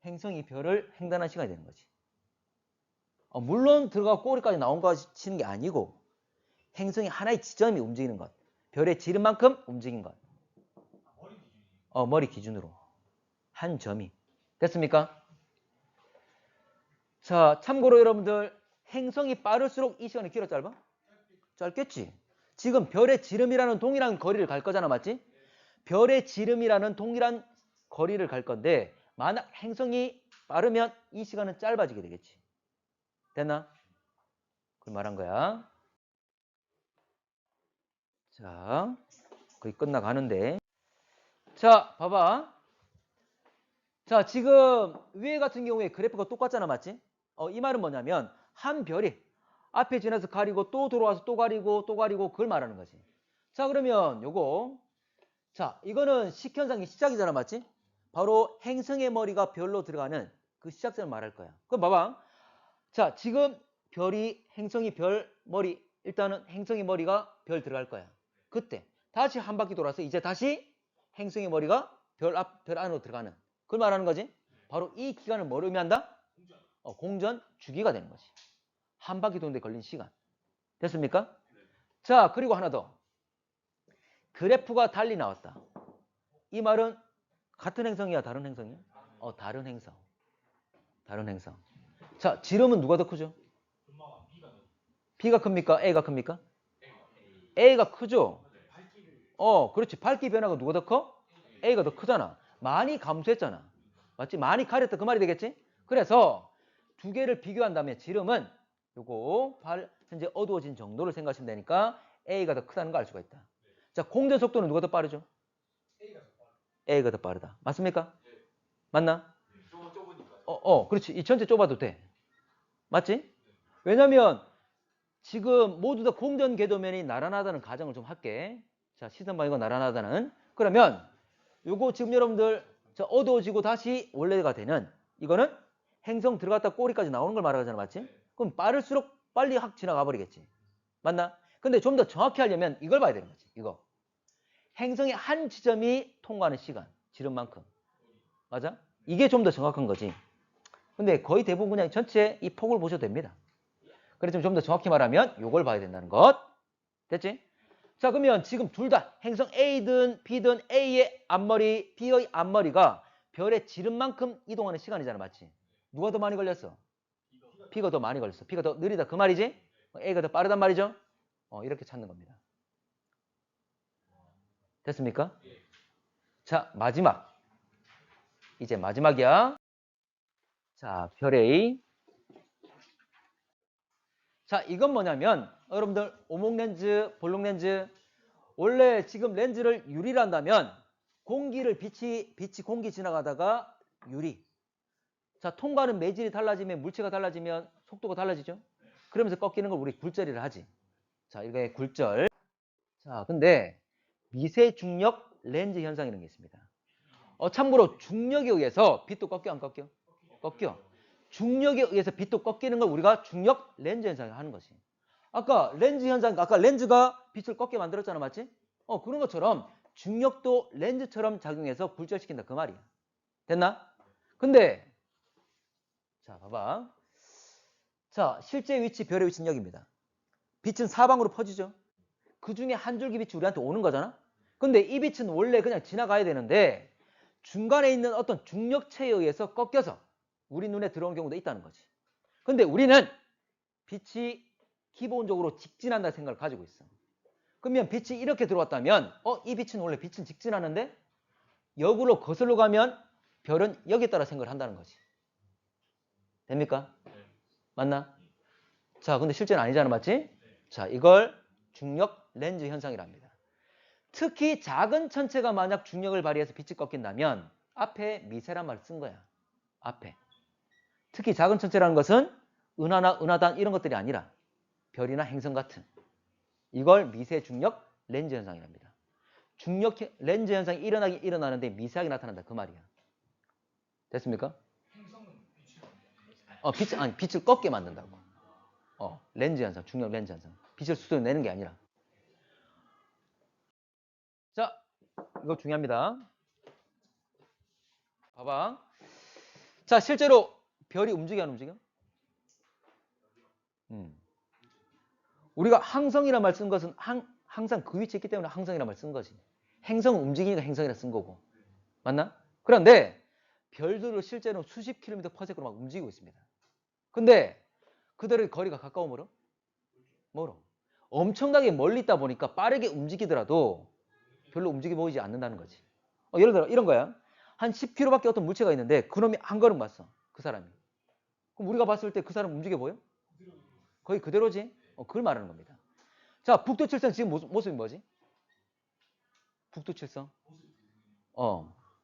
행성이 별을 횡단한 시간이 되는 거지. 물론 들어가 꼬리까지 나온 거 치는 게 아니고 행성이 하나의 지점이 움직이는 것. 별의 지름만큼 움직인 것. 머리 기준으로. 한 점이. 됐습니까? 자, 참고로 여러분들 행성이 빠를수록 이 시간이 길어 짧아? 짧겠지. 지금 별의 지름이라는 동일한 거리를 갈 거잖아, 맞지? 별의 지름이라는 동일한 거리를 갈 건데 만약 행성이 빠르면 이 시간은 짧아지게 되겠지. 됐나? 그걸 말한 거야. 자, 거의 끝나가는데. 자, 봐봐. 자, 지금 위에 같은 경우에 그래프가 똑같잖아, 맞지? 이 말은 뭐냐면 한 별이 앞에 지나서 가리고 또 들어와서 또 가리고 또 가리고 그걸 말하는 거지. 자, 그러면 요거, 자, 이거는 식현상의 시작이잖아, 맞지? 바로 행성의 머리가 별로 들어가는 그 시작점을 말할 거야. 그럼 봐봐. 자, 지금 행성이 별 머리, 일단은 행성의 머리가 별 들어갈 거야. 그때 다시 한 바퀴 돌아서 이제 다시 행성의 머리가 별 안으로 들어가는 그걸 말하는 거지. 바로 이 기간을 뭐로 의미한다? 공전 주기가 되는 거지. 한 바퀴 도는데 걸린 시간. 됐습니까? 자, 그리고 하나 더. 그래프가 달리 나왔다. 이 말은 같은 행성이야, 다른 행성이야? 다른 행성. 다른 행성. 자, 지름은 누가 더 크죠? B가 큽니까? A가 큽니까? A가 크죠? 그렇지. 밝기 변화가 누가 더 커? A가 더 크잖아. 많이 감소했잖아. 맞지? 많이 가렸다 그 말이 되겠지? 그래서 두 개를 비교한다면 지름은 요거 현재 어두워진 정도를 생각하시면 되니까 A가 더 크다는 걸 알 수가 있다. 자, 공전 속도는 누가 더 빠르죠? A가 더 빠르다. 맞습니까? 맞나? 그렇지. 이 전체 좁아도 돼. 맞지? 왜냐면 지금 모두 다 공전 궤도면이 나란하다는 가정을 좀 할게. 자, 시선 방향이 나란하다는. 그러면 요거 지금 여러분들 어두워지고 다시 원래가 되는 이거는 행성 들어갔다 꼬리까지 나오는 걸 말하잖아, 맞지? 그럼 빠를수록 빨리 확 지나가 버리겠지. 맞나? 근데 좀 더 정확히 하려면 이걸 봐야 되는 거지. 이거. 행성의 한 지점이 통과하는 시간, 지름만큼. 맞아? 이게 좀 더 정확한 거지. 근데 거의 대부분 그냥 전체 이 폭을 보셔도 됩니다. 그래서 좀 더 정확히 말하면 이걸 봐야 된다는 것. 됐지? 자, 그러면 지금 둘 다 행성 A든 B든 A의 앞머리, B의 앞머리가 별의 지름만큼 이동하는 시간이잖아, 맞지? 누가 더 많이 걸렸어? B가 더 많이 걸렸어. B가 더 느리다 그 말이지? A가 더 빠르단 말이죠? 이렇게 찾는 겁니다. 됐습니까? 자, 마지막. 이제 마지막이야. 자, 별 A. 자, 이건 뭐냐면 여러분들 오목 렌즈, 볼록 렌즈 원래 지금 렌즈를 유리로 한다면 빛이 공기 지나가다가 유리. 자, 통과하는 매질이 달라지면 물체가 달라지면 속도가 달라지죠. 그러면서 꺾이는 걸 우리 굴절이라 하지. 자, 이게 굴절. 자, 근데 미세 중력 렌즈 현상이라는 게 있습니다. 참고로 중력에 의해서 빛도 꺾여 안 꺾여? 꺾여. 중력에 의해서 빛도 꺾이는 걸 우리가 중력 렌즈 현상을 하는 것이. 아까 렌즈가 빛을 꺾게 만들었잖아, 맞지? 그런 것처럼 중력도 렌즈처럼 작용해서 굴절시킨다 그 말이야. 됐나? 근데 자, 봐봐. 자, 실제 위치, 별의 위치는 여기입니다. 빛은 사방으로 퍼지죠. 그 중에 한 줄기 빛이 우리한테 오는 거잖아. 근데 이 빛은 원래 그냥 지나가야 되는데 중간에 있는 어떤 중력체에 의해서 꺾여서 우리 눈에 들어오는 경우도 있다는 거지. 근데 우리는 빛이 기본적으로 직진한다는 생각을 가지고 있어. 그러면 빛이 이렇게 들어왔다면 이 빛은 원래 빛은 직진하는데 역으로 거슬러 가면 별은 여기에 따라 생각을 한다는 거지. 됩니까? 맞나? 자, 근데 실제는 아니잖아, 맞지? 자, 이걸 중력 렌즈 현상이랍니다. 특히 작은 천체가 만약 중력을 발휘해서 빛이 꺾인다면 앞에 미세란 말을 쓴 거야. 앞에. 특히 작은 천체라는 것은 은하나 은하단 이런 것들이 아니라 별이나 행성 같은 이걸 미세 중력 렌즈 현상이랍니다. 중력 렌즈 현상이 일어나긴 일어나는데 미세하게 나타난다 그 말이야. 됐습니까? 빛을 꺾게 만든다고. 렌즈 현상, 중력 렌즈 현상. 빛을 수소로 내는 게 아니라. 자, 이거 중요합니다. 봐봐. 자, 실제로 별이 움직여 안 움직여? 우리가 항성이란 말 쓴 것은 항상 그 위치에 있기 때문에 항성이란 말 쓴 거지. 행성은 움직이니까 행성이라 쓴 거고. 맞나? 그런데 별들을 실제로 수십 킬로미터 퍼세컨으로 막 움직이고 있습니다. 근데 그들의 거리가 가까워 멀어? 멀어. 엄청나게 멀리 있다 보니까 빠르게 움직이더라도 별로 움직여 보이지 않는다는 거지. 예를 들어 이런 거야. 한 10km밖에 어떤 물체가 있는데 그놈이 한 걸음 봤어. 그 사람이. 그럼 우리가 봤을 때 그 사람 움직여 보여? 거의 그대로지. 그걸 말하는 겁니다. 자, 북두칠성 지금 모습이 뭐지? 북두칠성.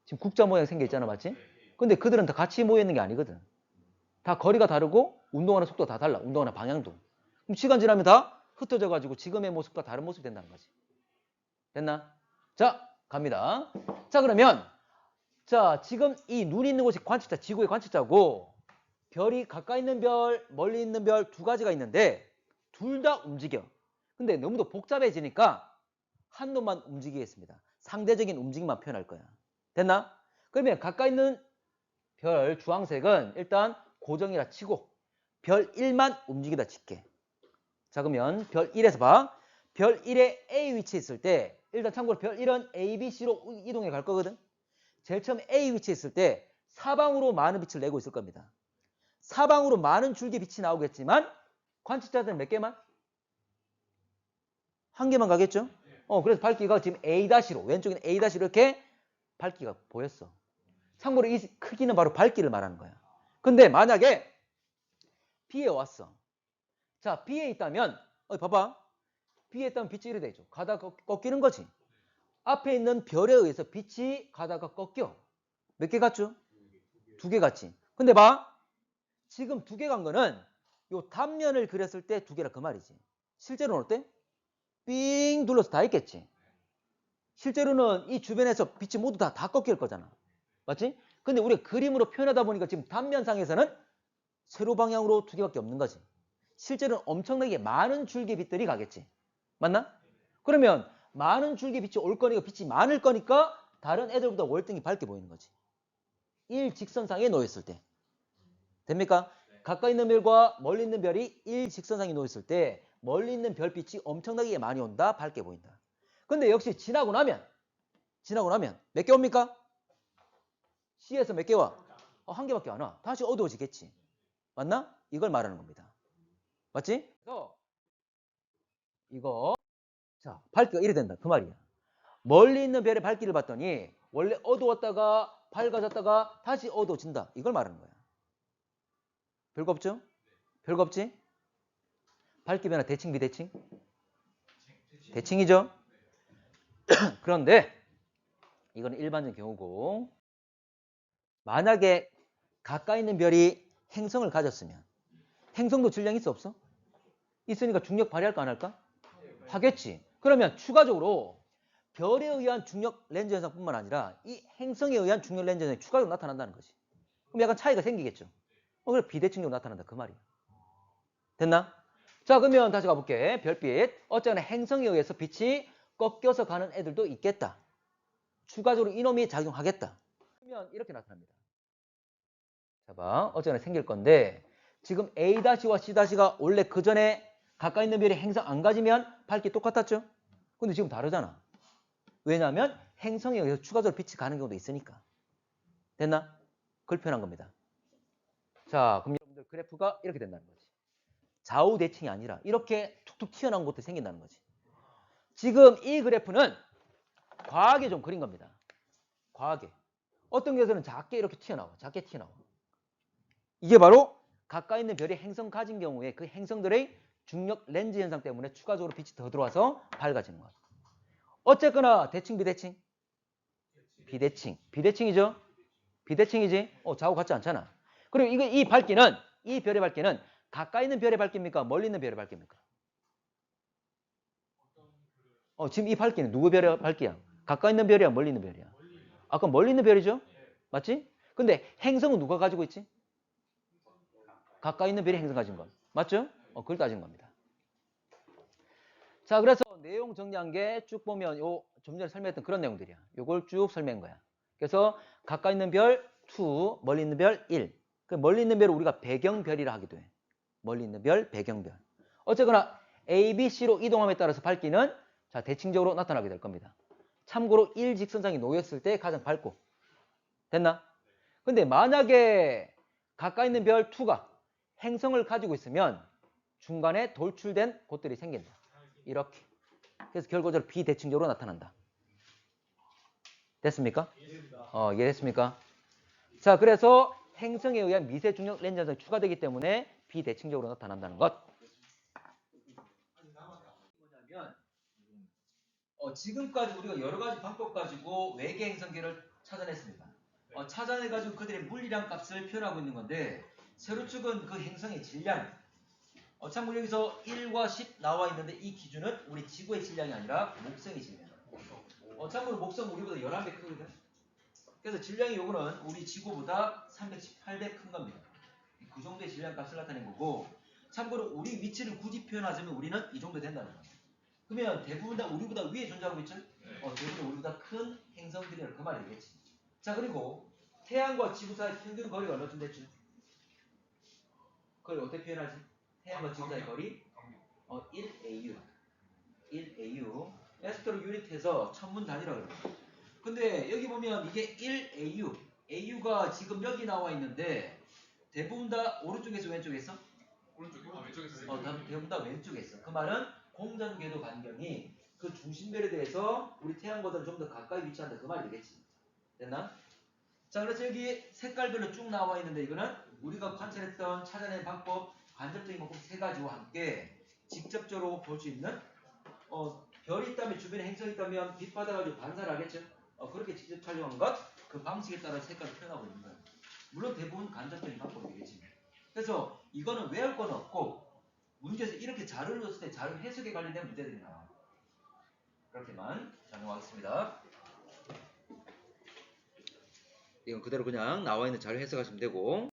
지금 국자 모양 생겨 있잖아, 맞지? 근데 그들은 다 같이 모여 있는 게 아니거든. 다 거리가 다르고 운동하는 속도가 다 달라. 운동하는 방향도. 그럼 시간 지나면 다 흩어져 가지고 지금의 모습과 다른 모습이 된다는 거지. 됐나? 자, 갑니다. 자, 그러면 자, 지금 이 눈이 있는 곳이 관측자, 지구의 관측자고 별이 가까이 있는 별, 멀리 있는 별 두 가지가 있는데 둘 다 움직여. 근데 너무도 복잡해지니까 한 놈만 움직이겠습니다. 상대적인 움직임만 표현할 거야. 됐나? 그러면 가까이 있는 별 주황색은 일단 고정이라 치고 별 1만 움직이다 칠게. 자, 그러면 별 1에서 봐. 별 1에 A 위치에 있을 때 일단 참고로 별 1은 A, B, C로 이동해 갈 거거든. 제일 처음 A 위치에 있을 때 사방으로 많은 빛을 내고 있을 겁니다. 사방으로 많은 줄기 빛이 나오겠지만 관측자들은 몇 개만? 한 개만 가겠죠? 그래서 밝기가 지금 A-로 왼쪽에는 A- 이렇게 밝기가 보였어. 참고로 이 크기는 바로 밝기를 말하는 거야. 근데 만약에 B에 왔어. 자, B에 있다면 봐봐. B에 있다면 빛이 이래 되죠. 가다가 꺾이는 거지. 앞에 있는 별에 의해서 빛이 가다가 꺾여. 몇 개 갔죠? 두 개 갔지. 근데 봐. 지금 두 개 간 거는 요 단면을 그렸을 때 두 개라 그 말이지. 실제로는 어때? 삥 둘러서 다 있겠지. 실제로는 이 주변에서 빛이 모두 다 꺾일 거잖아. 맞지? 근데 우리가 그림으로 표현하다 보니까 지금 단면상에서는 세로 방향으로 두 개밖에 없는 거지. 실제로는 엄청나게 많은 줄기 빛들이 가겠지. 맞나? 그러면 많은 줄기 빛이 올 거니까 빛이 많을 거니까 다른 애들보다 월등히 밝게 보이는 거지. 일직선상에 놓였을 때. 됩니까? 가까이 있는 별과 멀리 있는 별이 일직선상에 놓였을 때 멀리 있는 별빛이 엄청나게 많이 온다, 밝게 보인다. 근데 역시 지나고 나면 몇 개 옵니까? C에서 몇 개 와? 한 개밖에 안 와. 다시 어두워지겠지. 맞나? 이걸 말하는 겁니다. 맞지? 그래서 이거 자, 밝기가 이래 된다. 그 말이야. 멀리 있는 별의 밝기를 봤더니 원래 어두웠다가 밝아졌다가 다시 어두워진다. 이걸 말하는 거야. 별거 없죠? 별거 없지? 밝기 변화 대칭 비대칭? 대칭이죠? 그런데 이건 일반적인 경우고 만약에 가까이 있는 별이 행성을 가졌으면 행성도 질량이 있어 없어? 있으니까 중력 발휘할까 안 할까? 하겠지. 그러면 추가적으로 별에 의한 중력 렌즈 현상뿐만 아니라 이 행성에 의한 중력 렌즈 현상이 추가적으로 나타난다는 거지. 그럼 약간 차이가 생기겠죠. 그래 비대칭적으로 나타난다 그 말이야. 됐나? 자, 그러면 다시 가볼게. 별빛. 어쨌거나 행성에 의해서 빛이 꺾여서 가는 애들도 있겠다. 추가적으로 이놈이 작용하겠다. 그러면 이렇게 나타납니다. 자, 봐. 어쨌거나 생길 건데 지금 A'와 C'가 원래 그 전에 가까이 있는 별이 행성 안 가지면 밝기 똑같았죠? 근데 지금 다르잖아. 왜냐하면 행성에 의해서 추가적으로 빛이 가는 경우도 있으니까. 됐나? 그걸 표현한 겁니다. 자, 그럼 여러분들 그래프가 이렇게 된다는 거지. 좌우 대칭이 아니라 이렇게 툭툭 튀어나온 것도 생긴다는 거지. 지금 이 그래프는 과하게 좀 그린 겁니다. 과하게. 어떤 경우에는 작게 이렇게 튀어나와. 작게 튀어나와. 이게 바로 가까이 있는 별이 행성 가진 경우에 그 행성들의 중력 렌즈 현상 때문에 추가적으로 빛이 더 들어와서 밝아지는 거야. 어쨌거나 대칭 비대칭? 비대칭. 비대칭이죠? 비대칭이지? 좌우 같지 않잖아. 그리고 이 밝기는 이 별의 밝기는 가까이 있는 별의 밝기입니까? 멀리 있는 별의 밝기입니까? 지금 이 밝기는 누구 별의 밝기야? 가까이 있는 별이야? 멀리 있는 별이야? 아까 멀리 있는 별이죠? 맞지? 근데 행성은 누가 가지고 있지? 가까이 있는 별이 행성 가진 것. 맞죠? 그걸 따진 겁니다. 자, 그래서 내용 정리한 게 쭉 보면 좀 전에 설명했던 그런 내용들이야. 요걸 쭉 설명한 거야. 그래서 가까이 있는 별 2, 멀리 있는 별 1. 그 멀리 있는 별을 우리가 배경별이라 하기도 해. 멀리 있는 별, 배경별. 어쨌거나 A, B, C로 이동함에 따라서 밝기는 자, 대칭적으로 나타나게 될 겁니다. 참고로 일직선상이 놓였을 때 가장 밝고. 됐나? 근데 만약에 가까이 있는 별 2가 행성을 가지고 있으면 중간에 돌출된 곳들이 생긴다. 이렇게. 그래서 결과적으로 비대칭적으로 나타난다. 됐습니까? 이해됐습니까? 자, 그래서 행성에 의한 미세 중력 렌즈 현상이 추가되기 때문에 비대칭적으로 나타난다는 것. 뭐냐면 지금까지 우리가 여러 가지 방법 가지고 외계 행성계를 찾아냈습니다. 찾아내가지고 그들의 물리량 값을 표현하고 있는 건데 세로축은 그 행성의 질량. 참고로 여기서 1과 10 나와 있는데 이 기준은 우리 지구의 질량이 아니라 목성의 질량. 참고로 목성 우리보다 11배 크거든. 그래서 질량이 요거는 우리 지구보다 318배 큰 겁니다. 그 정도의 질량 값을 나타낸 거고 참고로 우리 위치를 굳이 표현하자면 우리는 이 정도 된다는 거예요. 그러면 대부분 다 우리보다 위에 존재하고 있죠? 대부분 우리보다 큰 행성들이라 그 말이겠지. 자, 그리고 태양과 지구 사이 평균 거리가 얼마쯤 됐죠? 그걸 어떻게 표현하지? 태양과 지구 사이 거리? 1AU. 1AU. 에스트로 유닛해서 천문 단위라고 그래요. 근데 여기 보면 이게 1AU. AU가 지금 여기 나와 있는데 대부분 다 오른쪽에서 왼쪽에서? 왼쪽에서. 대부분 다 왼쪽에 있어. 그 말은 공전궤도 반경이 그 중심별에 대해서 우리 태양보다는 좀 더 가까이 위치한다. 그 말이 되겠지. 됐나? 자, 그래서 여기 색깔별로 쭉 나와 있는데 이거는 우리가 관찰했던 찾아낸 방법, 간접적인 방법 세 가지와 함께 직접적으로 볼 수 있는 별이 있다면 주변에 행성이 있다면 빛 받아가지고 반사를 하겠죠. 그렇게 직접 촬영한 것, 그 방식에 따라 색깔을 표현하고 있는 거예요. 물론 대부분 간접적인 방법이겠지. 그래서 이거는 외울 건 없고 문제에서 이렇게 자료를 넣었을 때 자료 해석에 관련된 문제들이 나와요. 그렇게만 작성하겠습니다. 이건 그대로 그냥 나와 있는 자료 해석하시면 되고